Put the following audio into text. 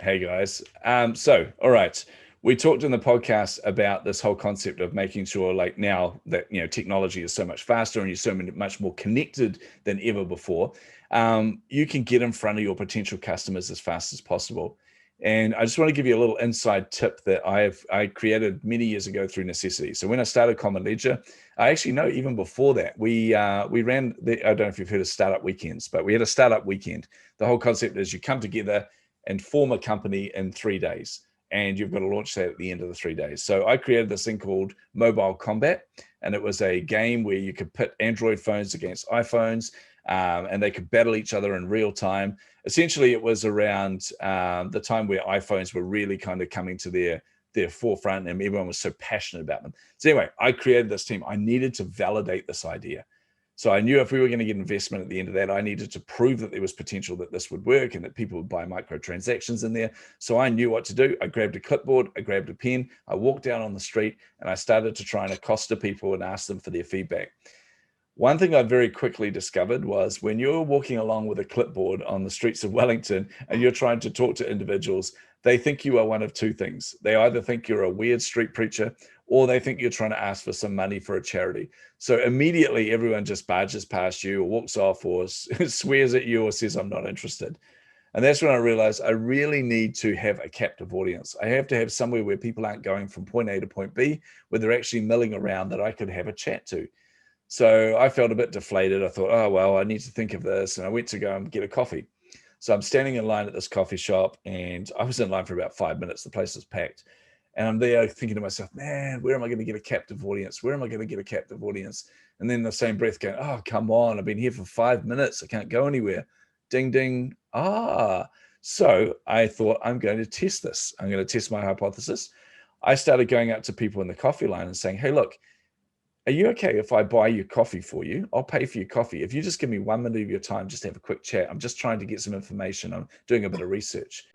Hey guys. All right. We talked in the podcast about this whole concept of making sure, like now that technology is so much faster and you're much more connected than ever before, you can get in front of your potential customers as fast as possible. And I just want to give you a little inside tip that I created many years ago through necessity. So when I started Common Ledger, I actually know even before that we ran I don't know if you've heard of startup weekends, but we had a startup weekend. The whole concept is you come together and form a company in 3 days. And you've got to launch that at the end of the 3 days. So I created this thing called Mobile Combat, and it was a game where you could pit Android phones against iPhones, and they could battle each other in real time. Essentially, it was around the time where iPhones were really kind of coming to their forefront, and everyone was so passionate about them. So anyway, I created this team. I needed to validate this idea. So I knew if we were going to get investment at the end of that, I needed to prove that there was potential that this would work and that people would buy microtransactions in there. So I knew what to do. I grabbed a clipboard, I grabbed a pen, I walked down on the street, and I started to try and accost people and ask them for their feedback. One thing I very quickly discovered was when you're walking along with a clipboard on the streets of Wellington and you're trying to talk to individuals, they think you are one of two things. They either think you're a weird street preacher or they think you're trying to ask for some money for a charity. So immediately everyone just barges past you or walks off or swears at you or says, I'm not interested. And that's when I realized I really need to have a captive audience. I have to have somewhere where people aren't going from point A to point B, where they're actually milling around that I could have a chat to. So I felt a bit deflated. I thought, oh, well, I need to think of this. And I went to go and get a coffee. So I'm standing in line at this coffee shop and I was in line for about 5 minutes. The place was packed. And I'm there thinking to myself, man, where am I going to get a captive audience? Where am I going to get a captive audience? And then the same breath going, oh, come on. I've been here for 5 minutes. I can't go anywhere. Ding, ding. So I thought I'm going to test this. I'm going to test my hypothesis. I started going out to people in the coffee line and saying, hey, look, are you okay if I buy your coffee for you? I'll pay for your coffee. If you just give me 1 minute of your time, just have a quick chat. I'm just trying to get some information. I'm doing a bit of research.